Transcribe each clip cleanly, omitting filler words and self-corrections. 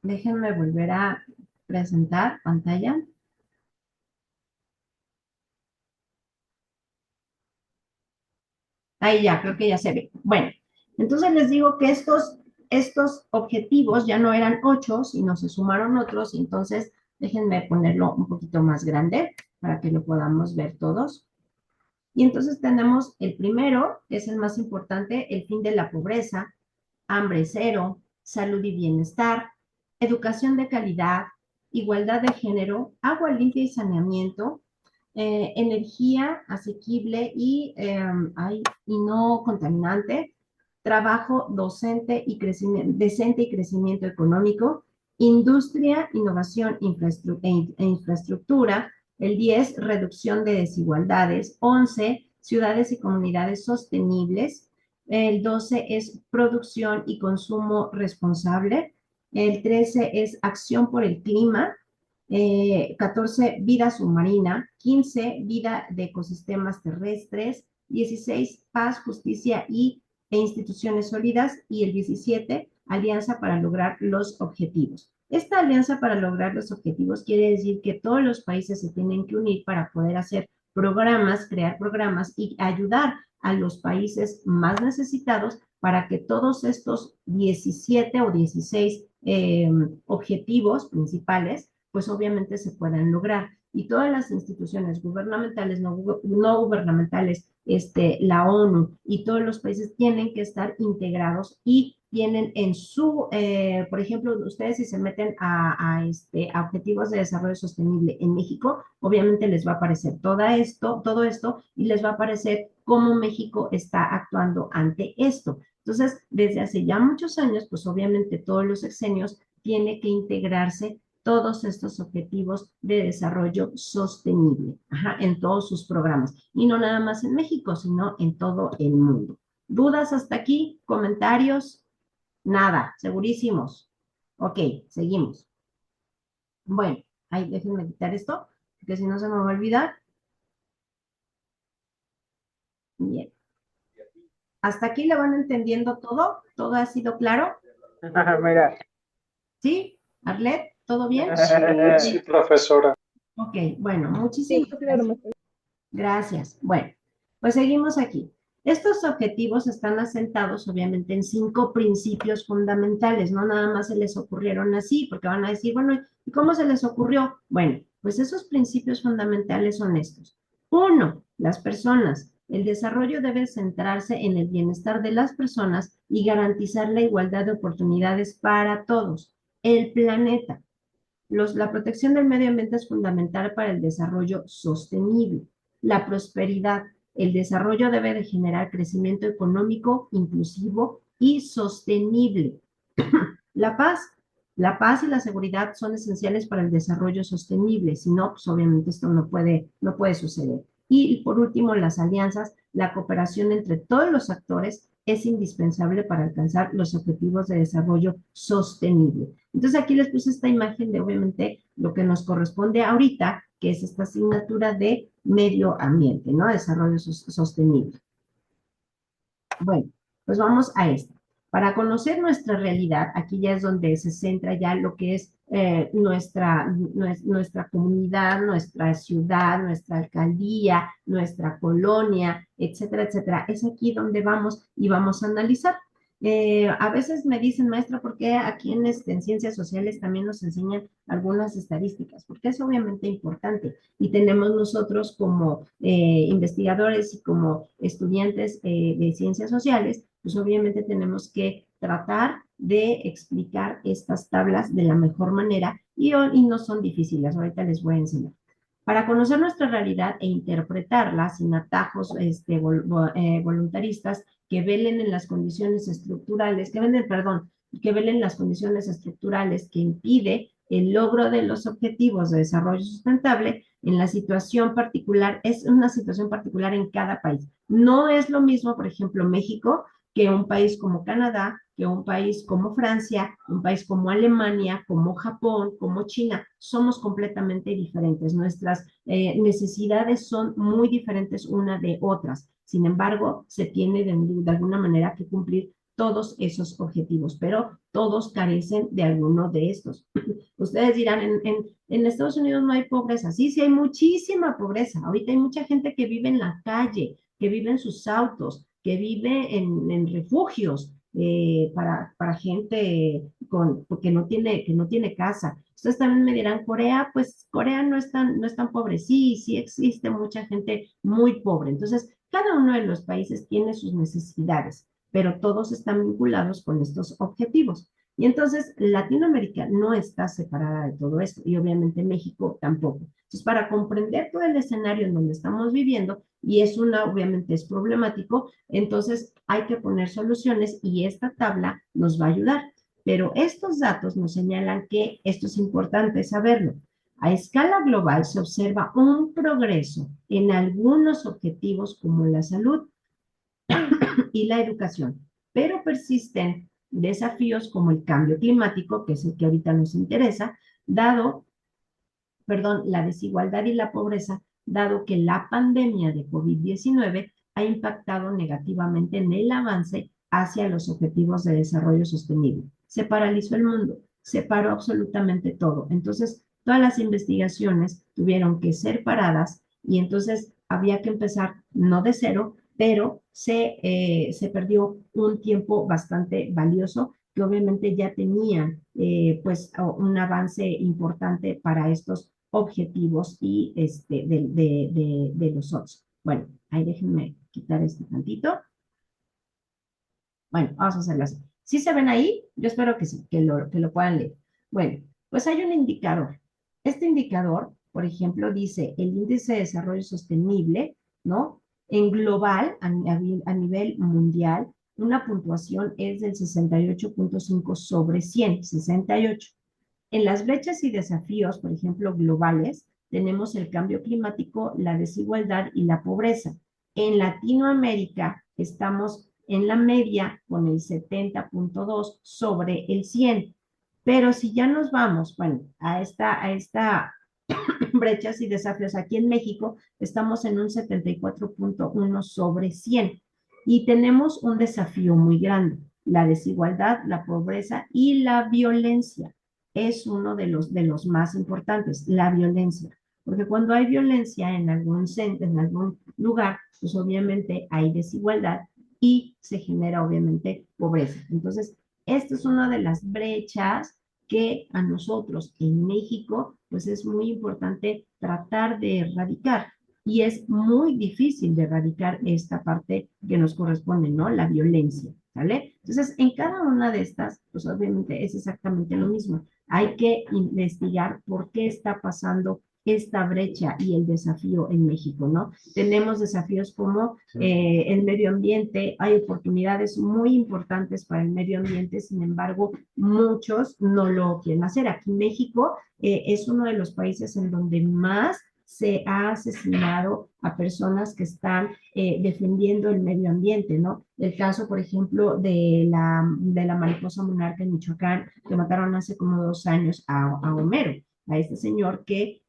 Déjenme volver a presentar pantalla. Ahí ya, creo que ya se ve. Bueno, entonces les digo que estos objetivos ya no eran 8, sino se sumaron otros, y entonces déjenme ponerlo un poquito más grande para que lo podamos ver todos. Y entonces tenemos el primero, que es el más importante, el fin de la pobreza, hambre cero, salud y bienestar, educación de calidad, igualdad de género, agua limpia y saneamiento, energía asequible y no contaminante, trabajo docente y decente y crecimiento económico, industria, innovación e infraestructura. El 10, reducción de desigualdades. 11, ciudades y comunidades sostenibles. El 12 es producción y consumo responsable. El 13 es acción por el clima. 14, vida submarina. 15, vida de ecosistemas terrestres. 16, paz, justicia e instituciones sólidas. Y el 17, alianza para lograr los objetivos. Esta alianza para lograr los objetivos quiere decir que todos los países se tienen que unir para poder hacer programas, crear programas y ayudar a los países más necesitados para que todos estos 17 o 16 objetivos principales, pues obviamente se puedan lograr. Y todas las instituciones gubernamentales, no gubernamentales, la ONU y todos los países tienen que estar integrados y tienen en por ejemplo, ustedes si se meten a objetivos de desarrollo sostenible en México, obviamente les va a aparecer todo esto y les va a aparecer cómo México está actuando ante esto. Entonces, desde hace ya muchos años, pues obviamente todos los sexenios tiene que integrarse todos estos objetivos de desarrollo sostenible, en todos sus programas. Y no nada más en México, sino en todo el mundo. ¿Dudas hasta aquí? ¿Comentarios? Nada, segurísimos. Ok, seguimos. Bueno, ahí déjenme quitar esto, porque si no se me va a olvidar. Bien. ¿Hasta aquí le van entendiendo todo? ¿Todo ha sido claro? Mira, ¿Sí? ¿Arlet? ¿Todo bien? sí, sí, profesora. Ok, bueno, Sí, muchísimas claro, gracias. maestra. Gracias. Bueno, pues seguimos aquí. Estos objetivos están asentados obviamente en 5 principios fundamentales, no nada más se les ocurrieron así, porque van a decir, bueno, ¿y cómo se les ocurrió? Bueno, pues esos principios fundamentales son estos. Uno, las personas. El desarrollo debe centrarse en el bienestar de las personas y garantizar la igualdad de oportunidades para todos. El planeta. La protección del medio ambiente es fundamental para el desarrollo sostenible. La prosperidad. El desarrollo debe de generar crecimiento económico, inclusivo y sostenible. La paz. La paz y la seguridad son esenciales para el desarrollo sostenible. Si no, pues obviamente esto no puede suceder. Y por último, las alianzas. La cooperación entre todos los actores es indispensable para alcanzar los objetivos de desarrollo sostenible. Entonces aquí les puse esta imagen de obviamente lo que nos corresponde ahorita, que es esta asignatura de medio ambiente, ¿no? Desarrollo sostenible. Bueno, pues vamos a esto. Para conocer nuestra realidad, aquí ya es donde se centra ya lo que es nuestra comunidad, nuestra ciudad, nuestra alcaldía, nuestra colonia, etcétera, etcétera. Es aquí donde vamos y vamos a analizar. A veces me dicen, maestra, ¿por qué aquí en ciencias sociales también nos enseñan algunas estadísticas? Porque es obviamente importante y tenemos nosotros como investigadores y como estudiantes de ciencias sociales, pues obviamente tenemos que tratar de explicar estas tablas de la mejor manera y no son difíciles, ahorita les voy a enseñar. Para conocer nuestra realidad e interpretarla sin atajos voluntaristas que velen en las condiciones estructurales, que velen las condiciones estructurales que impide el logro de los objetivos de desarrollo sustentable en la situación particular, es una situación particular en cada país. No es lo mismo, por ejemplo, México, que un país como Canadá, que un país como Francia, un país como Alemania, como Japón, como China. Somos completamente diferentes. Nuestras necesidades son muy diferentes una de otras. Sin embargo, se tiene de alguna manera que cumplir todos esos objetivos, pero todos carecen de alguno de estos. Ustedes dirán, en Estados Unidos no hay pobreza. Sí, sí hay muchísima pobreza. Ahorita hay mucha gente que vive en la calle, que vive en sus autos, que vive en refugios para gente que no tiene casa. Ustedes también me dirán, Corea, pues Corea no es tan pobre. Sí, sí existe mucha gente muy pobre. Entonces, cada uno de los países tiene sus necesidades, pero todos están vinculados con estos objetivos. Y entonces Latinoamérica no está separada de todo esto y obviamente México tampoco. Entonces, para comprender todo el escenario en donde estamos viviendo, y obviamente es problemático, entonces hay que poner soluciones y esta tabla nos va a ayudar. Pero estos datos nos señalan que esto es importante saberlo. A escala global se observa un progreso en algunos objetivos como la salud y la educación, pero persisten desafíos como el cambio climático, que es el que ahorita nos interesa, la desigualdad y la pobreza, dado que la pandemia de COVID-19 ha impactado negativamente en el avance hacia los objetivos de desarrollo sostenible. Se paralizó el mundo, se paró absolutamente todo. Entonces, todas las investigaciones tuvieron que ser paradas y entonces había que empezar no de cero, pero se perdió un tiempo bastante valioso que obviamente ya tenían pues un avance importante para estos objetivos y de los otros. Bueno, ahí déjenme quitar este tantito. Bueno, vamos a hacerlo así. ¿Sí se ven ahí? Yo espero que sí, que lo puedan leer. Bueno, pues hay un indicador. Este indicador, por ejemplo, dice el índice de desarrollo sostenible, ¿no? En global, a nivel mundial, una puntuación es del 68.5 sobre 100, 68. En las brechas y desafíos, por ejemplo, globales, tenemos el cambio climático, la desigualdad y la pobreza. En Latinoamérica estamos en la media con el 70.2 sobre el 100. Pero si ya nos vamos, bueno, a esta brechas y desafíos aquí en México, estamos en un 74.1 sobre 100. Y tenemos un desafío muy grande, la desigualdad, la pobreza y la violencia. Es uno de los más importantes, la violencia. Porque cuando hay violencia en algún centro, en algún lugar, pues obviamente hay desigualdad y se genera obviamente pobreza. Entonces, esta es una de las brechas que a nosotros en México, pues es muy importante tratar de erradicar. Y es muy difícil de erradicar esta parte que nos corresponde, ¿no? La violencia, ¿vale? Entonces, en cada una de estas, pues obviamente es exactamente lo mismo. Hay que investigar por qué está pasando esta brecha y el desafío en México, ¿no? Tenemos desafíos como el medio ambiente, hay oportunidades muy importantes para el medio ambiente, sin embargo, muchos no lo quieren hacer. Aquí México es uno de los países en donde más se ha asesinado a personas que están defendiendo el medio ambiente, ¿no? El caso, por ejemplo, de la mariposa monarca en Michoacán, que mataron hace como 2 años a Homero, a este señor que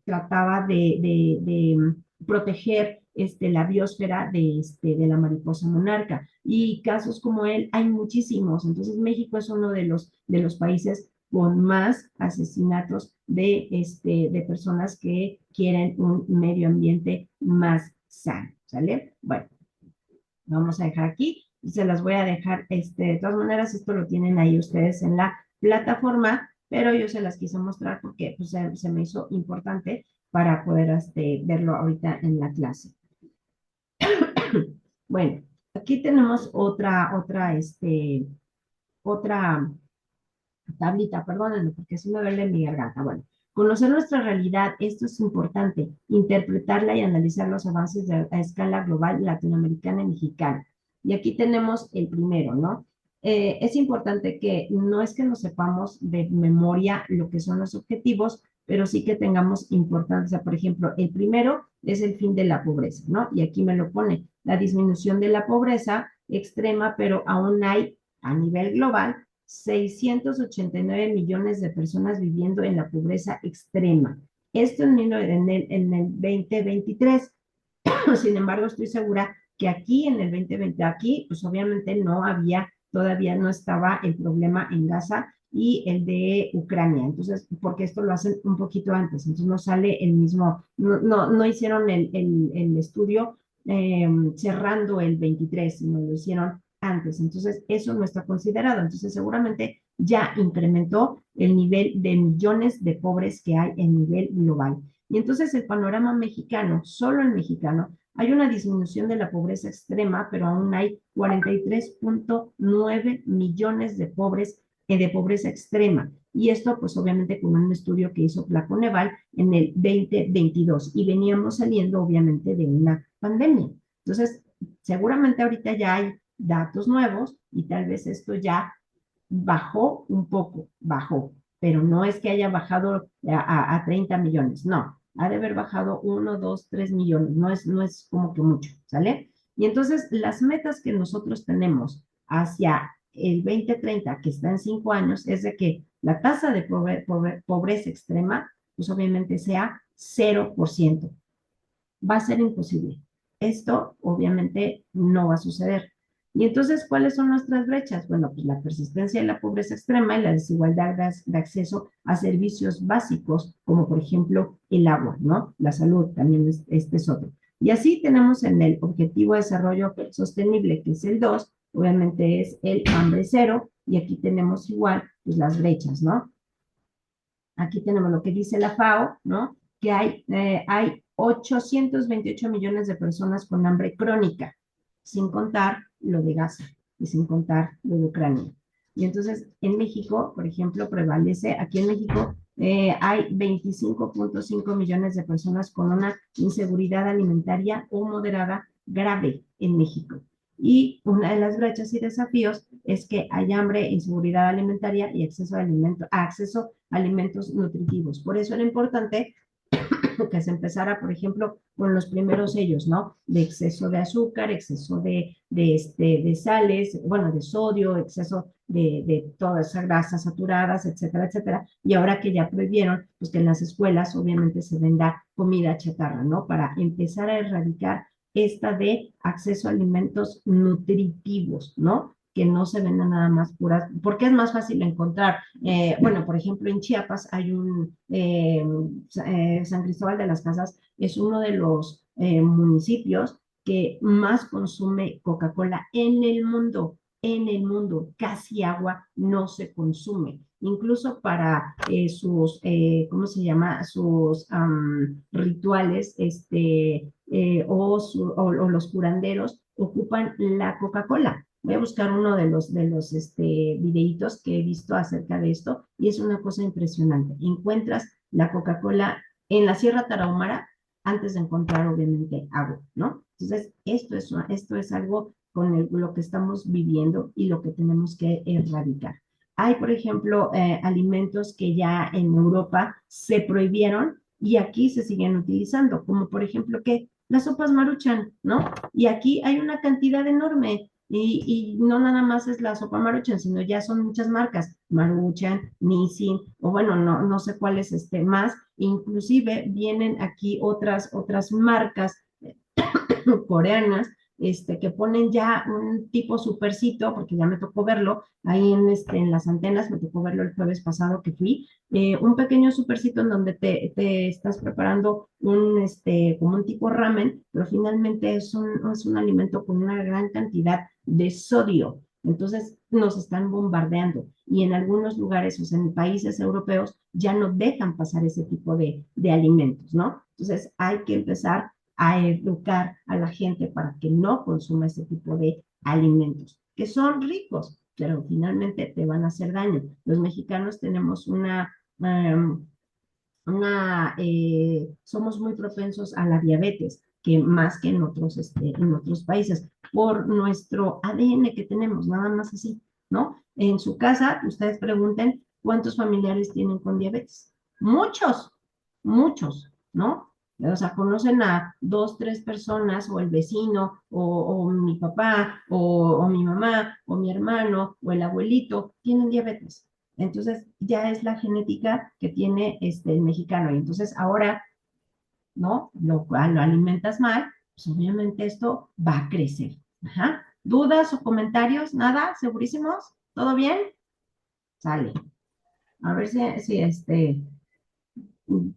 trataba de proteger la biosfera de la mariposa monarca. Y casos como él hay muchísimos. Entonces México es uno de los países con más asesinatos de personas que quieren un medio ambiente más sano, ¿sale? Bueno, vamos a dejar aquí y se las voy a dejar, de todas maneras, esto lo tienen ahí ustedes en la plataforma, pero yo se las quise mostrar porque pues, se me hizo importante para poder verlo ahorita en la clase. Bueno, aquí tenemos otra tablita, perdónenme, porque si me duele mi garganta. Bueno, conocer nuestra realidad, esto es importante, interpretarla y analizar los avances a escala global, latinoamericana y mexicana. Y aquí tenemos el primero, ¿no? Es importante que no es que nos sepamos de memoria lo que son los objetivos, pero sí que tengamos importancia. Por ejemplo, el primero es el fin de la pobreza, ¿no? Y aquí me lo pone, la disminución de la pobreza extrema, pero aún hay a nivel global 689 millones de personas viviendo en la pobreza extrema. Esto en el 2023. Sin embargo, estoy segura que aquí en el 2020, aquí pues obviamente no había, todavía no estaba el problema en Gaza y el de Ucrania. Entonces, porque esto lo hacen un poquito antes, entonces no sale el mismo, no hicieron el estudio cerrando el 23, sino lo hicieron antes. Entonces, eso no está considerado. Entonces, seguramente ya incrementó el nivel de millones de pobres que hay en nivel global. Y entonces el panorama mexicano, solo el mexicano, hay una disminución de la pobreza extrema, pero aún hay 43.9 millones de pobreza extrema. Y esto, pues obviamente, con un estudio que hizo Placoneval en el 2022. Y veníamos saliendo, obviamente, de una pandemia. Entonces, seguramente ahorita ya hay datos nuevos y tal vez esto ya bajó un poco, bajó, pero no es que haya bajado a 30 millones, no, ha de haber bajado 1, 2, 3 millones, no es como que mucho, ¿sale? Y entonces las metas que nosotros tenemos hacia el 2030, que está en 5 años, es de que la tasa de pobreza extrema, pues obviamente sea 0%. Va a ser imposible. Esto obviamente no va a suceder. Y entonces, ¿cuáles son nuestras brechas? Bueno, pues la persistencia de la pobreza extrema y la desigualdad de acceso a servicios básicos, como por ejemplo el agua, ¿no? La salud también este es otro. Y así tenemos en el Objetivo de Desarrollo Sostenible, que es el 2, obviamente es el hambre cero, y aquí tenemos igual, pues las brechas, ¿no? Aquí tenemos lo que dice la FAO, ¿no? Que hay 828 millones de personas con hambre crónica, sin contar lo de Gaza y sin contar lo de Ucrania. Y entonces, en México, por ejemplo, prevalece, aquí en México hay 25.5 millones de personas con una inseguridad alimentaria o moderada grave en México. Y una de las brechas y desafíos es que hay hambre, inseguridad alimentaria y acceso a alimentos nutritivos. Por eso era importante que se empezara, por ejemplo, con los primeros sellos, ¿no? De exceso de azúcar, exceso de sales, bueno, de sodio, exceso de todas esas grasas saturadas, etcétera, etcétera. Y ahora que ya prohibieron, pues que en las escuelas obviamente se venda comida chatarra, ¿no? Para empezar a erradicar esta de acceso a alimentos nutritivos, ¿no? Que no se vendan nada más puras, porque es más fácil encontrar. Bueno, por ejemplo, en Chiapas hay San Cristóbal de las Casas, es uno de los municipios que más consume Coca-Cola en el mundo, casi agua no se consume. Incluso para ¿cómo se llama? Sus rituales, o los curanderos ocupan la Coca-Cola. Voy a buscar uno de los videitos que he visto acerca de esto y es una cosa impresionante. Encuentras la Coca-Cola en la Sierra Tarahumara antes de encontrar obviamente agua, ¿no? Entonces, esto es algo con lo que estamos viviendo y lo que tenemos que erradicar. Hay, por ejemplo, alimentos que ya en Europa se prohibieron y aquí se siguen utilizando, como por ejemplo que las sopas Maruchan, ¿no? Y aquí hay una cantidad enorme y no nada más es la sopa Maruchan, sino ya son muchas marcas, Maruchan, Nissin, o bueno, no sé cuáles más, inclusive vienen aquí otras marcas coreanas, que ponen ya un tipo supercito, porque ya me tocó verlo ahí en las antenas, me tocó verlo el jueves pasado que fui, un pequeño supercito en donde te estás preparando como un tipo ramen, pero finalmente es un alimento con una gran cantidad de sodio. Entonces nos están bombardeando y en algunos lugares, o sea, en países europeos, ya no dejan pasar ese tipo de alimentos, ¿no? Entonces hay que empezar a educar a la gente para que no consuma ese tipo de alimentos, que son ricos, pero finalmente te van a hacer daño. Los mexicanos tenemos somos muy propensos a la diabetes, que más que en otros países, por nuestro ADN que tenemos, nada más así, ¿no? En su casa, ustedes pregunten cuántos familiares tienen con diabetes. Muchos, muchos, ¿no? O sea, conocen a 2, 3 personas, o el vecino, o mi papá, o mi mamá, o mi hermano, o el abuelito, tienen diabetes. Entonces, ya es la genética que tiene el mexicano. Y entonces ahora, ¿no? Lo alimentas mal pues obviamente esto va a crecer. Ajá. ¿Dudas o comentarios? ¿Nada? ¿Segurísimos? ¿Todo bien? Sale. A ver si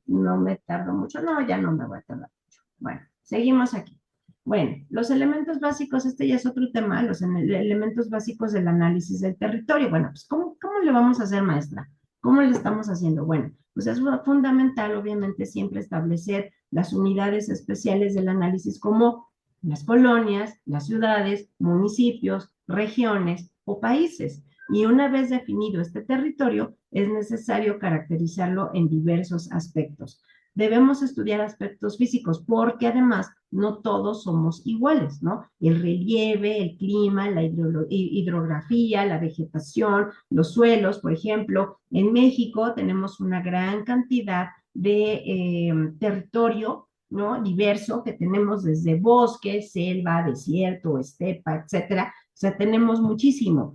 no me tardo mucho. No, ya no me voy a tardar mucho. Bueno, seguimos aquí. Bueno, los elementos básicos, este ya es otro tema, los elementos básicos del análisis del territorio. Bueno, pues ¿cómo le vamos a hacer, maestra? ¿Cómo le estamos haciendo? Bueno, pues es fundamental, obviamente, siempre establecer las unidades especiales del análisis como las colonias, las ciudades, municipios, regiones o países. Y una vez definido este territorio, es necesario caracterizarlo en diversos aspectos. Debemos estudiar aspectos físicos porque además no todos somos iguales, ¿no? El relieve, el clima, la hidrografía, la vegetación, los suelos, por ejemplo, en México tenemos una gran cantidad de territorio, ¿no? Diverso, que tenemos desde bosque, selva, desierto, estepa, etcétera. O sea, tenemos muchísimo.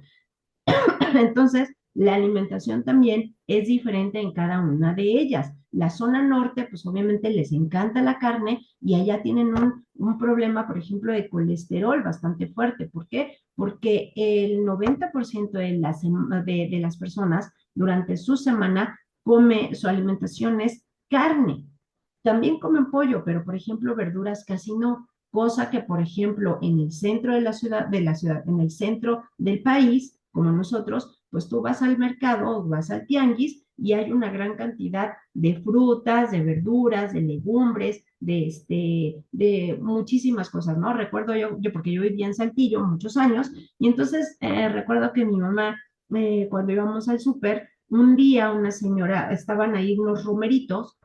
Entonces, la alimentación también es diferente en cada una de ellas. La zona norte, pues obviamente les encanta la carne y allá tienen un problema, por ejemplo, de colesterol bastante fuerte. ¿Por qué? Porque el 90% de las personas durante su semana su alimentación es carne. También comen pollo, pero por ejemplo, verduras casi no. Cosa que, por ejemplo, en el centro en el centro del país, como nosotros, pues tú vas al mercado, vas al tianguis y hay una gran cantidad de frutas, de verduras, de legumbres, de muchísimas cosas, ¿no? Recuerdo yo porque yo vivía en Saltillo muchos años, y entonces recuerdo que mi mamá, cuando íbamos al súper, un día una señora, estaban ahí unos romeritos,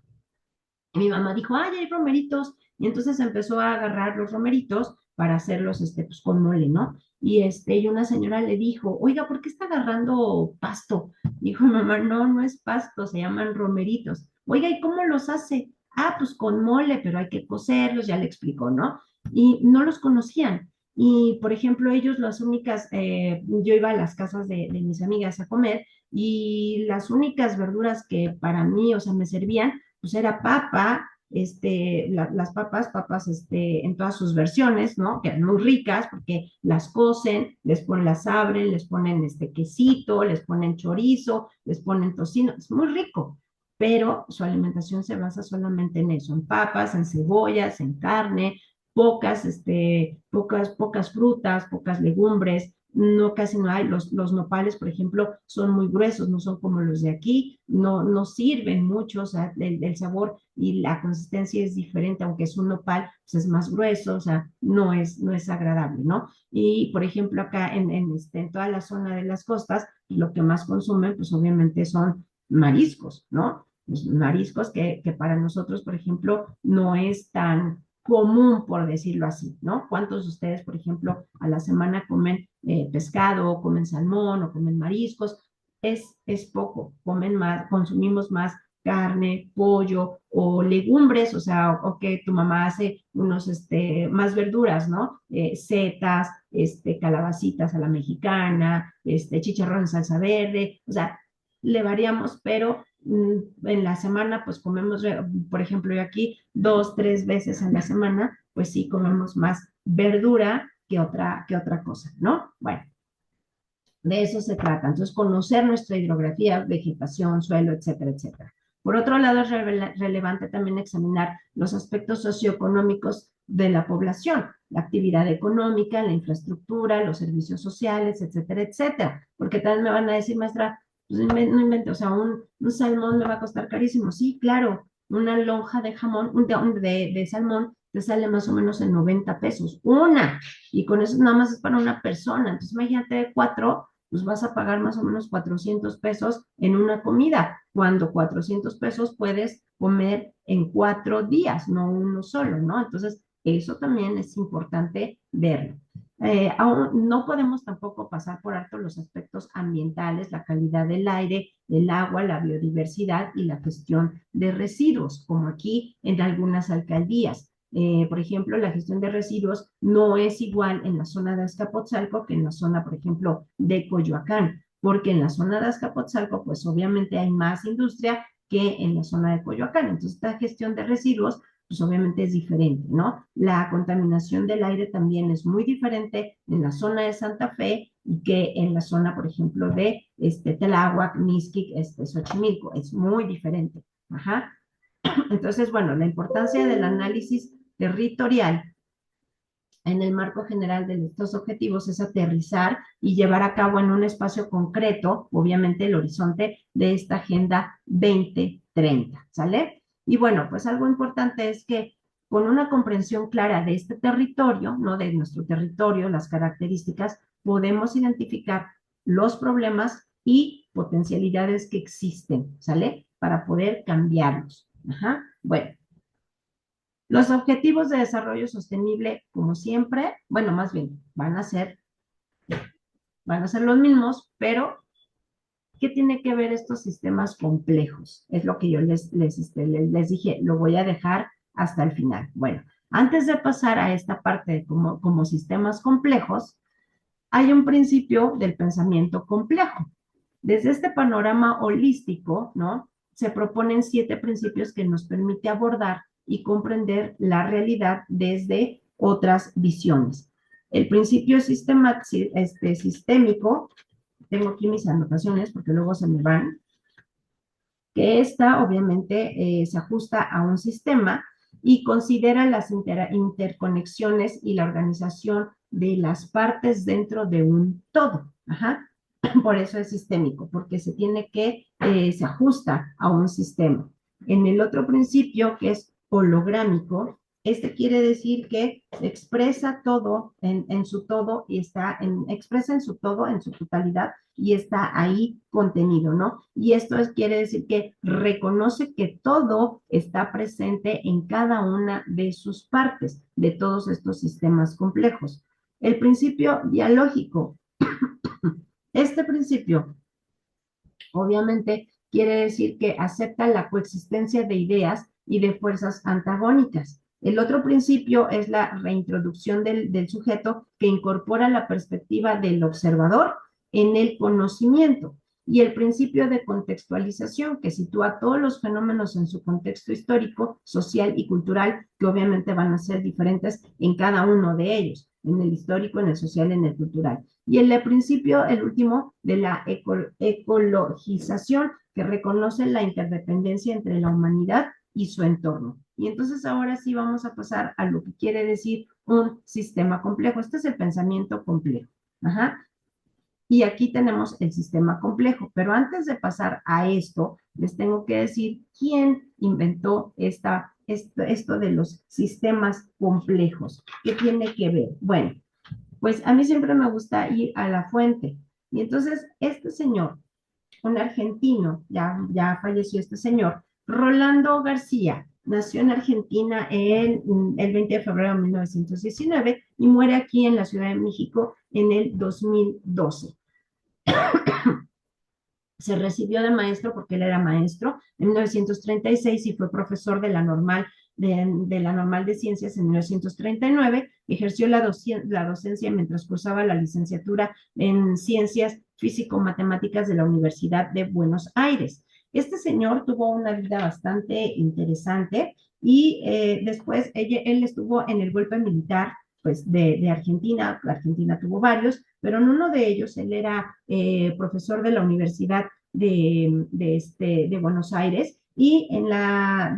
y mi mamá dijo, ay, hay romeritos. Y entonces empezó a agarrar los romeritos para hacerlos, pues con mole, ¿no? Y una señora le dijo, oiga, ¿por qué está agarrando pasto? Dijo mi mamá, no, no es pasto, se llaman romeritos. Oiga, ¿y cómo los hace? Ah, pues con mole, pero hay que cocerlos, ya le explicó, ¿no? Y no los conocían. Y, por ejemplo, ellos las únicas, yo iba a las casas de mis amigas a comer y las únicas verduras que para mí, o sea, me servían, pues era papa, las papas, en todas sus versiones, ¿no? Que eran muy ricas porque las cocen, las abren, les ponen quesito, les ponen chorizo, les ponen tocino, es muy rico, pero su alimentación se basa solamente en eso, en papas, en cebollas, en carne, pocas frutas, pocas legumbres, no, casi no hay. Los nopales, por ejemplo, son muy gruesos, no son como los de aquí, no sirven mucho, o sea, el sabor y la consistencia es diferente, aunque es un nopal, pues es más grueso, o sea, no es agradable, ¿no? Y, por ejemplo, acá en toda la zona de las costas, lo que más consumen, pues obviamente son mariscos, ¿no? Los mariscos que para nosotros, por ejemplo, no es tan común, por decirlo así, ¿no? ¿Cuántos de ustedes, por ejemplo, a la semana comen pescado, o comen salmón, o comen mariscos? Es poco, comen más, consumimos más carne, pollo o legumbres, o sea, o que tu mamá hace más verduras, ¿no? Setas, calabacitas a la mexicana, chicharrón en salsa verde, o sea, le variamos, pero en la semana, pues comemos, por ejemplo, yo aquí 2, 3 veces en la semana, pues sí comemos más verdura que otra cosa, ¿no? Bueno, de eso se trata. Entonces, conocer nuestra hidrografía, vegetación, suelo, etcétera, etcétera. Por otro lado, es relevante también examinar los aspectos socioeconómicos de la población, la actividad económica, la infraestructura, los servicios sociales, etcétera, etcétera. Porque también me van a decir, maestra, pues no invente, o sea, un salmón me va a costar carísimo. Sí, claro, una lonja de jamón, de salmón, te sale más o menos en 90 pesos. Una. Y con eso nada más es para una persona. Entonces, imagínate cuatro, pues vas a pagar más o menos 400 pesos en una comida, cuando 400 pesos puedes comer en 4 días, no uno solo, ¿no? Entonces, eso también es importante verlo. Aún no podemos tampoco pasar por alto los aspectos ambientales, la calidad del aire, el agua, la biodiversidad y la gestión de residuos, como aquí en algunas alcaldías. Por ejemplo, la gestión de residuos no es igual en la zona de Azcapotzalco que en la zona, por ejemplo, de Coyoacán, porque en la zona de Azcapotzalco, pues obviamente hay más industria que en la zona de Coyoacán. Entonces, esta gestión de residuos pues obviamente es diferente, ¿no? La contaminación del aire también es muy diferente en la zona de Santa Fe que en la zona, por ejemplo, de Tláhuac, Mixquic, Xochimilco, es muy diferente. Ajá. Entonces, bueno, la importancia del análisis territorial en el marco general de estos objetivos es aterrizar y llevar a cabo en un espacio concreto, obviamente, el horizonte de esta Agenda 2030, ¿sale? Y bueno, pues algo importante es que con una comprensión clara de este territorio, ¿no? De nuestro territorio, las características, podemos identificar los problemas y potencialidades que existen, ¿sale? Para poder cambiarlos. Ajá. Bueno, los objetivos de desarrollo sostenible, como siempre, bueno, más bien, van a ser los mismos, pero ¿qué tiene que ver estos sistemas complejos? Es lo que yo les dije, lo voy a dejar hasta el final. Bueno, antes de pasar a esta parte de como sistemas complejos, hay un principio del pensamiento complejo. Desde este panorama holístico, ¿no? Se proponen 7 principios que nos permite abordar y comprender la realidad desde otras visiones. El principio sistémico, tengo aquí mis anotaciones porque luego se me van, que esta obviamente se ajusta a un sistema y considera las interconexiones y la organización de las partes dentro de un todo. Ajá. Por eso es sistémico, porque se ajusta a un sistema. En el otro principio, que es holográmico, quiere decir que expresa todo en su todo y expresa en su todo, en su totalidad, y está ahí contenido, ¿no? Y quiere decir que reconoce que todo está presente en cada una de sus partes, de todos estos sistemas complejos. El principio dialógico. Este principio, obviamente, quiere decir que acepta la coexistencia de ideas y de fuerzas antagónicas. El otro principio es la reintroducción del sujeto que incorpora la perspectiva del observador en el conocimiento. Y el principio de contextualización, que sitúa todos los fenómenos en su contexto histórico, social y cultural, que obviamente van a ser diferentes en cada uno de ellos, en el histórico, en el social, en el cultural. Y el principio, el último, de la ecologización, que reconoce la interdependencia entre la humanidad y su entorno. Y entonces ahora sí vamos a pasar a lo que quiere decir un sistema complejo. Este es el pensamiento complejo. Ajá. Y aquí tenemos el sistema complejo. Pero antes de pasar a esto, les tengo que decir quién inventó esto de los sistemas complejos. ¿Qué tiene que ver? Bueno, pues a mí siempre me gusta ir a la fuente. Y entonces, este señor, un argentino, ya falleció este señor, Rolando García, nació en Argentina el 20 de febrero de 1919 y muere aquí en la Ciudad de México en el 2012. Se recibió de maestro porque él era maestro en 1936 y fue profesor de la Normal de Ciencias en 1939. Ejerció la docencia mientras cursaba la licenciatura en Ciencias Físico-Matemáticas de la Universidad de Buenos Aires. Este señor tuvo una vida bastante interesante y después él estuvo en el golpe militar pues de Argentina. Argentina tuvo varios, pero en uno de ellos él era profesor de la Universidad de Buenos Aires y en la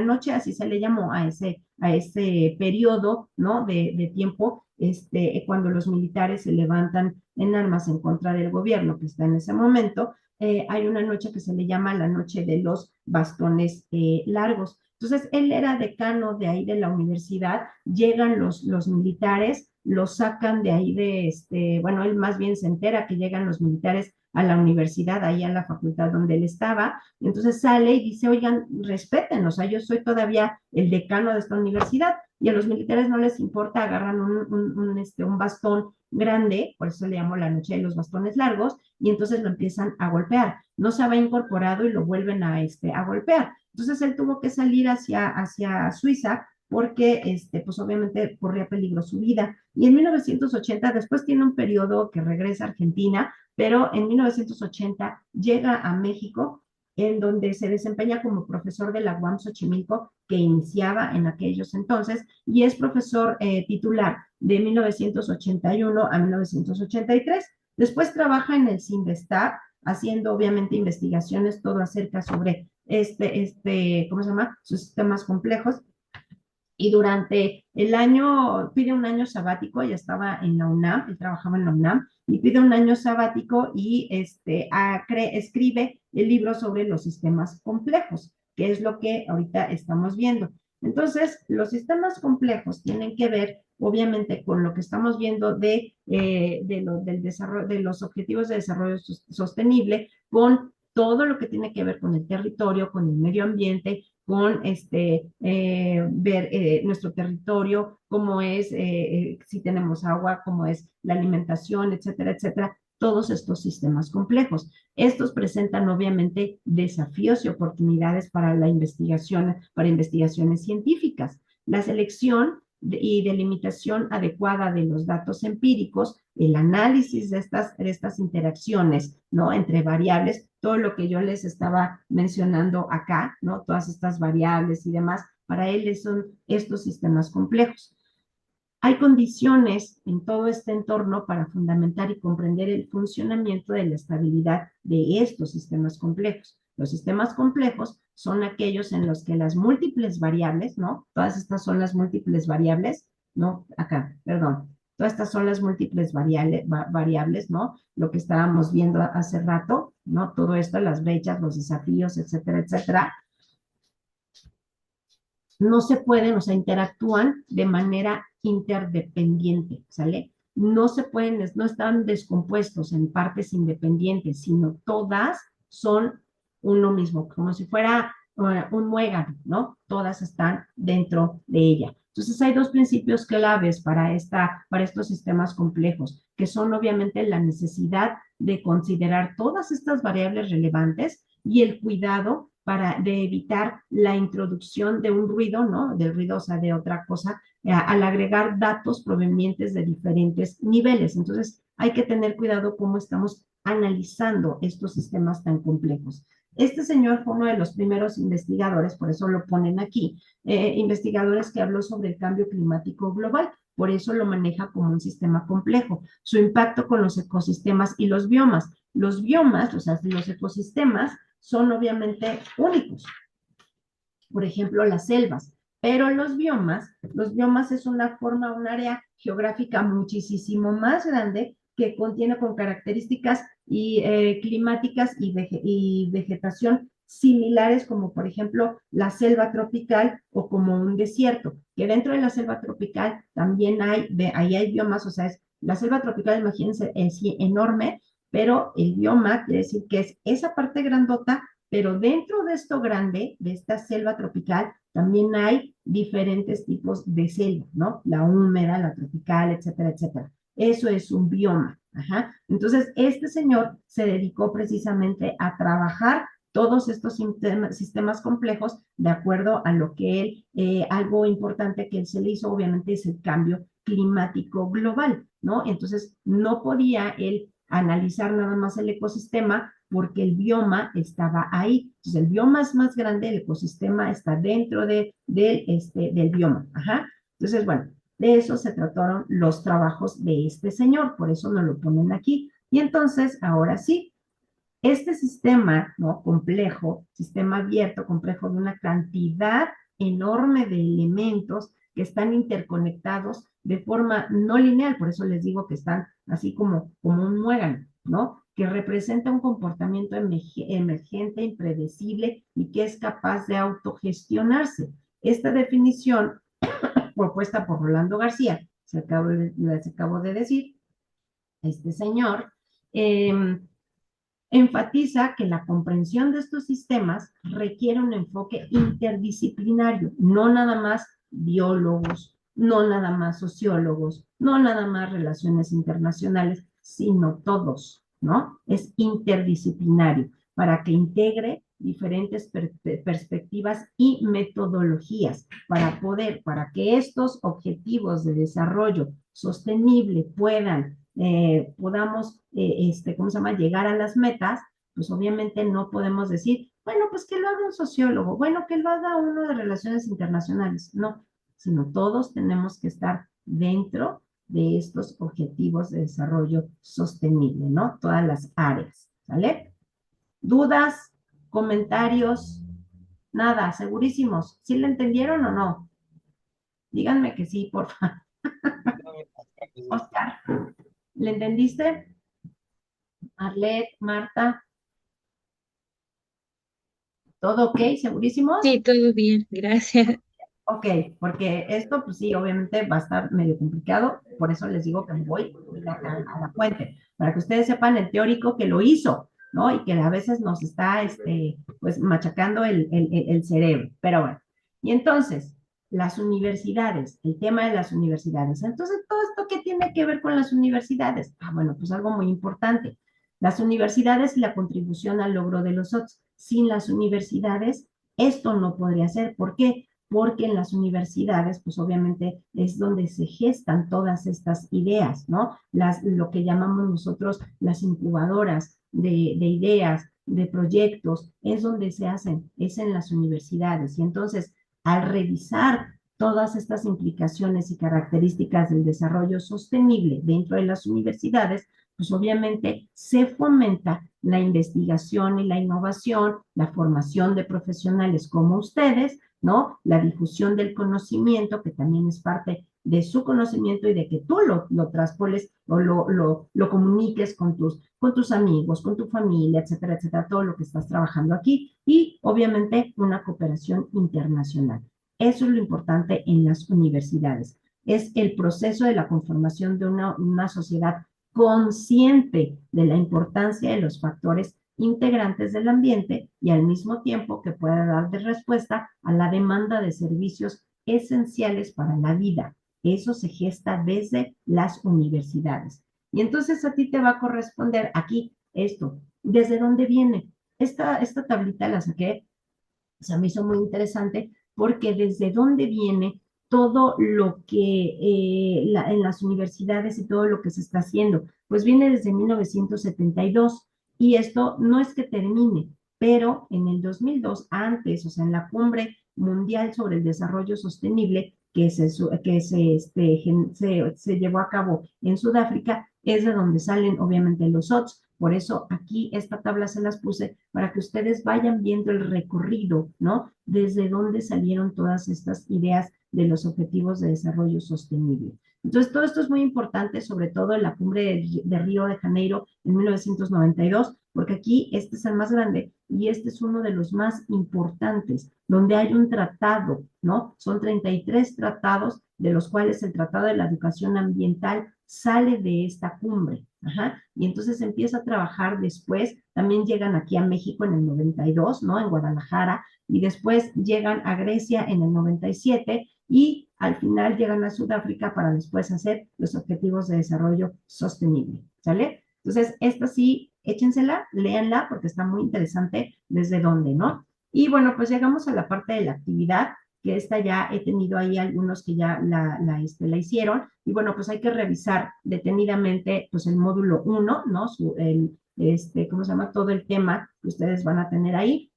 noche, así se le llamó a ese periodo, ¿no? De tiempo, cuando los militares se levantan en armas en contra del gobierno que está en ese momento, hay una noche que se le llama la noche de los bastones largos. Entonces, él era decano de ahí de la universidad, llegan los militares, lo sacan de ahí bueno, él más bien se entera que llegan los militares a la universidad, ahí a la facultad donde él estaba, entonces sale y dice, oigan, respeten, o sea, yo soy todavía el decano de esta universidad, y a los militares no les importa, agarran un bastón grande, por eso le llamo la noche de los bastones largos, y entonces lo empiezan a golpear. No se había incorporado y lo vuelven a golpear. Entonces él tuvo que salir hacia Suiza porque, pues obviamente corría peligro su vida. Y en 1980, después tiene un periodo que regresa a Argentina, pero en 1980 llega a México en donde se desempeña como profesor de la UAM Xochimilco, que iniciaba en aquellos entonces, y es profesor titular de 1981 a 1983. Después trabaja en el CINVESTAR, haciendo obviamente investigaciones todo acerca sobre ¿cómo se llama? Sus sistemas complejos. Y durante el año, pide un año sabático, ella estaba en la UNAM, él trabajaba en la UNAM, y pide un año sabático y escribe el libro sobre los sistemas complejos, que es lo que ahorita estamos viendo. Entonces, los sistemas complejos tienen que ver, obviamente, con lo que estamos viendo del desarrollo, de los objetivos de desarrollo sostenible, con todo lo que tiene que ver con el territorio, con el medio ambiente, con ver nuestro territorio, cómo es, si tenemos agua, cómo es la alimentación, etcétera, etcétera, todos estos sistemas complejos. Estos presentan obviamente desafíos y oportunidades para la investigación, para investigaciones científicas. La selección y delimitación adecuada de los datos empíricos, el análisis de estas interacciones, ¿no? Entre variables, todo lo que yo les estaba mencionando acá, ¿no? Todas estas variables y demás, para él son estos sistemas complejos. Hay condiciones en todo este entorno para fundamentar y comprender el funcionamiento de la estabilidad de estos sistemas complejos. Los sistemas complejos son aquellos en los que las múltiples variables, ¿no? Todas estas son las múltiples variables, ¿no? Acá, perdón. Todas estas son las múltiples variables, ¿no? Lo que estábamos viendo hace rato, ¿no? Todo esto, las brechas, los desafíos, etcétera, etcétera. No se pueden, o sea, interactúan de manera interdependiente, ¿sale? No se pueden, no están descompuestos en partes independientes, sino todas son uno mismo, como si fuera un muégano, ¿no? Todas están dentro de ella. Entonces hay dos principios claves para estos sistemas complejos, que son obviamente la necesidad de considerar todas estas variables relevantes y el cuidado de evitar la introducción de un ruido, ¿no? Del ruido, o sea, de otra cosa, al agregar datos provenientes de diferentes niveles. Entonces, hay que tener cuidado cómo estamos analizando estos sistemas tan complejos. Este señor fue uno de los primeros investigadores, por eso lo ponen aquí, investigadores que habló sobre el cambio climático global, por eso lo maneja como un sistema complejo. Su impacto con los ecosistemas y los biomas. Los biomas, o sea, los ecosistemas, son obviamente únicos. Por ejemplo, las selvas. Pero los biomas es una forma, un área geográfica muchísimo más grande que contiene con características climáticas y vegetación similares, como por ejemplo la selva tropical o como un desierto, que dentro de la selva tropical también ahí hay biomas, o sea, la selva tropical, imagínense, es enorme, pero el bioma quiere decir que es esa parte grandota, pero dentro de esto grande, de esta selva tropical, también hay diferentes tipos de selva, ¿no? La húmeda, la tropical, etcétera, etcétera. Eso es un bioma. Ajá. Entonces, este señor se dedicó precisamente a trabajar todos estos sistemas complejos de acuerdo a lo que algo importante que él se le hizo, obviamente, es el cambio climático global, ¿no? Entonces, no podía él analizar nada más el ecosistema porque el bioma estaba ahí. Entonces, el bioma es más grande, el ecosistema está dentro del bioma. Ajá. Entonces, bueno, de eso se trataron los trabajos de este señor, por eso nos lo ponen aquí. Y entonces, ahora sí, este sistema, ¿no? Complejo, sistema abierto, complejo de una cantidad enorme de elementos que están interconectados de forma no lineal, por eso les digo que están así como un muégano, ¿no? Que representa un comportamiento emergente, impredecible y que es capaz de autogestionarse. Esta definición, propuesta por Rolando García, les acabo de decir, este señor, enfatiza que la comprensión de estos sistemas requiere un enfoque interdisciplinario, no nada más biólogos, no nada más sociólogos, no nada más relaciones internacionales, sino todos, ¿no? Es interdisciplinario para que integre diferentes perspectivas y metodologías para que estos objetivos de desarrollo sostenible podamos, ¿cómo se llama?, llegar a las metas, pues obviamente no podemos decir, Bueno, pues que lo haga un sociólogo, bueno, que lo haga uno de relaciones internacionales. No, sino todos tenemos que estar dentro de estos objetivos de desarrollo sostenible, ¿no? Todas las áreas, ¿vale? ¿Dudas? ¿Comentarios? Nada, segurísimos. ¿Sí le entendieron o no? Díganme que sí, por favor. Oscar, ¿le entendiste? Arlet, Marta, ¿todo ok? ¿Segurísimos? Sí, todo bien, gracias. Ok, porque esto, pues sí, obviamente va a estar medio complicado, por eso les digo que me voy a la fuente, para que ustedes sepan el teórico que lo hizo, ¿no? Y que a veces nos está, pues, machacando el cerebro, pero bueno. Y entonces, las universidades, el tema de las universidades. Entonces, ¿todo esto qué tiene que ver con las universidades? Ah, bueno, pues algo muy importante. Las universidades y la contribución al logro de los otros. Sin las universidades, esto no podría ser. ¿Por qué? Porque en las universidades, pues obviamente es donde se gestan todas estas ideas, ¿no? Lo que llamamos nosotros las incubadoras de ideas, de proyectos, es donde se hacen, es en las universidades. Y entonces, al revisar todas estas implicaciones y características del desarrollo sostenible dentro de las universidades, pues obviamente se fomenta la investigación y la innovación, la formación de profesionales como ustedes, ¿no? La difusión del conocimiento, que también es parte de su conocimiento y de que tú lo traspoles o lo comuniques con tus amigos, con tu familia, etcétera, etcétera, todo lo que estás trabajando aquí y obviamente una cooperación internacional. Eso es lo importante en las universidades. Es el proceso de la conformación de una sociedad consciente de la importancia de los factores integrantes del ambiente y al mismo tiempo que pueda dar de respuesta a la demanda de servicios esenciales para la vida. Eso se gesta desde las universidades. Y entonces a ti te va a corresponder aquí esto. ¿Desde dónde viene? Esta tablita la saqué, se me hizo muy interesante porque desde dónde viene todo lo que en las universidades y todo lo que se está haciendo. Pues viene desde 1972 y esto no es que termine, pero en el 2002, antes, o sea, en la cumbre mundial sobre el desarrollo sostenible se llevó a cabo en Sudáfrica, es de donde salen obviamente los OTS. Por eso aquí esta tabla se las puse para que ustedes vayan viendo el recorrido, ¿no? Desde dónde salieron todas estas ideas de los objetivos de desarrollo sostenible. Entonces, todo esto es muy importante, sobre todo en la cumbre de Río de Janeiro en 1992, porque aquí este es el más grande y este es uno de los más importantes, donde hay un tratado, ¿no? Son 33 tratados, de los cuales el Tratado de la Educación Ambiental sale de esta cumbre. Ajá. Y entonces empieza a trabajar después, también llegan aquí a México en el 92, ¿no? En Guadalajara, y después llegan a Grecia en el 97 y al final llegan a Sudáfrica para después hacer los objetivos de desarrollo sostenible, ¿sale? Entonces, esta sí, échensela, léanla porque está muy interesante desde dónde, ¿no? Y bueno, pues llegamos a la parte de la actividad, que esta ya he tenido ahí algunos que ya la hicieron, y bueno, pues hay que revisar detenidamente pues el módulo 1, ¿no? ¿Cómo se llama? Todo el tema que ustedes van a tener ahí,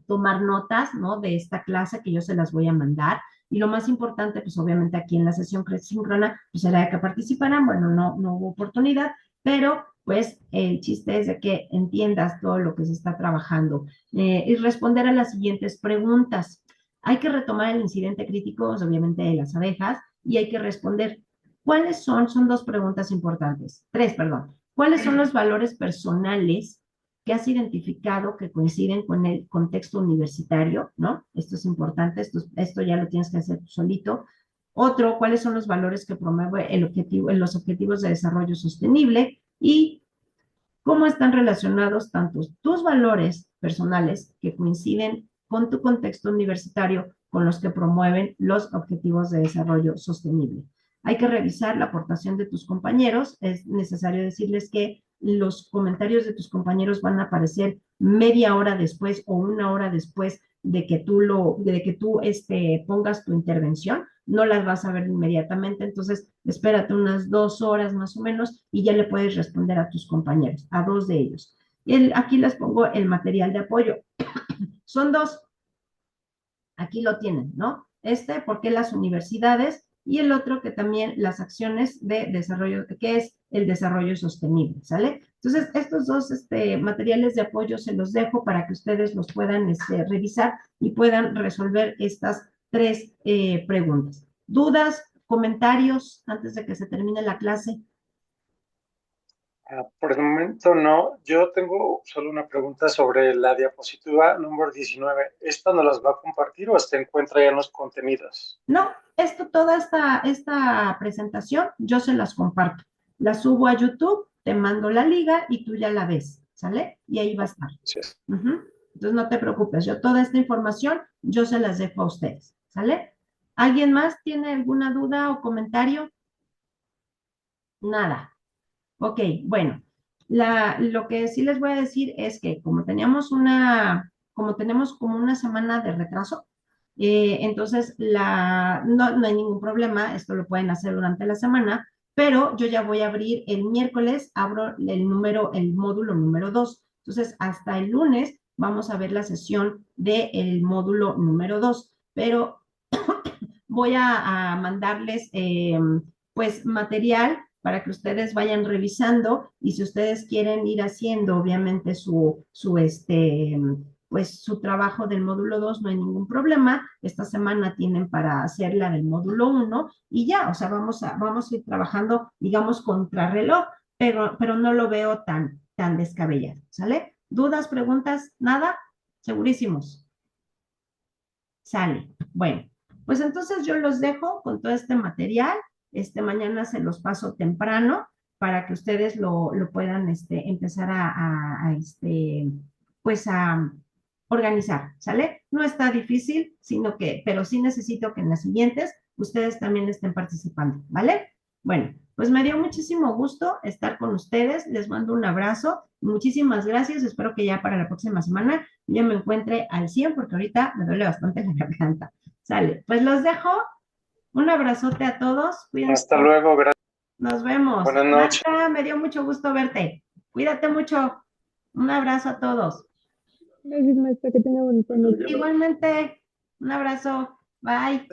tomar notas, ¿no? De esta clase que yo se las voy a mandar. Y lo más importante, pues obviamente aquí en la sesión síncrona, pues era de que participaran, bueno, no hubo oportunidad, pero pues el chiste es de que entiendas todo lo que se está trabajando y responder a las siguientes preguntas. Hay que retomar el incidente crítico, pues, obviamente, de las abejas, y hay que responder, ¿cuáles son dos preguntas importantes, tres, perdón, ¿cuáles son los valores personales que has identificado que coinciden con el contexto universitario, ¿no? Esto es importante, esto ya lo tienes que hacer tú solito. Otro, ¿cuáles son los valores que promueve los objetivos de desarrollo sostenible? Y cómo están relacionados tanto tus valores personales que coinciden con tu contexto universitario con los que promueven los objetivos de desarrollo sostenible. Hay que revisar la aportación de tus compañeros. Es necesario decirles que los comentarios de tus compañeros van a aparecer media hora después o una hora después de que tú pongas tu intervención, no las vas a ver inmediatamente, entonces espérate unas 2 horas más o menos y ya le puedes responder a tus compañeros, a dos de ellos. Aquí les pongo el material de apoyo. Son dos. Aquí lo tienen, ¿no? ¿Por qué las universidades? Y el otro que también las acciones de desarrollo, que es el desarrollo sostenible, ¿sale? Entonces, estos dos materiales de apoyo se los dejo para que ustedes los puedan revisar y puedan resolver estas tres preguntas. ¿Dudas, comentarios antes de que se termine la clase? Por el momento no. Yo tengo solo una pregunta sobre la diapositiva número 19. ¿Esta nos las va a compartir o se encuentra ya en los contenidos? No, toda esta presentación yo se las comparto. La subo a YouTube, te mando la liga y tú ya la ves, ¿sale? Y ahí va a estar. Sí. Ujú. Entonces no te preocupes, yo toda esta información yo se las dejo a ustedes, ¿sale? ¿Alguien más tiene alguna duda o comentario? Nada. Ok, bueno, lo que sí les voy a decir es que como tenemos como una semana de retraso, entonces no hay ningún problema, esto lo pueden hacer durante la semana, pero yo ya voy a abrir el miércoles, abro el módulo número 2. Entonces, hasta el lunes vamos a ver la sesión del módulo número 2, pero voy a mandarles pues material para que ustedes vayan revisando y si ustedes quieren ir haciendo obviamente pues su trabajo del módulo 2 no hay ningún problema. Esta semana tienen para hacer la del módulo 1 y ya, o sea, vamos a ir trabajando, digamos, contrarreloj, pero no lo veo tan descabellado, ¿sale? ¿Dudas, preguntas? ¿Nada? Segurísimos. Sale. Bueno, pues entonces yo los dejo con todo este material. Mañana se los paso temprano para que ustedes lo puedan empezar pues a organizar, ¿sale? No está difícil, pero sí necesito que en las siguientes ustedes también estén participando, ¿vale? Bueno, pues me dio muchísimo gusto estar con ustedes. Les mando un abrazo. Muchísimas gracias. Espero que ya para la próxima semana ya me encuentre al 100 porque ahorita me duele bastante la garganta. Sale, pues los dejo. Un abrazote a todos. Cuídense. Hasta luego, gracias. Nos vemos. Buenas noches. Marta, me dio mucho gusto verte. Cuídate mucho. Un abrazo a todos. Gracias, maestra, que tenga bonita noche. Igualmente, un abrazo. Bye.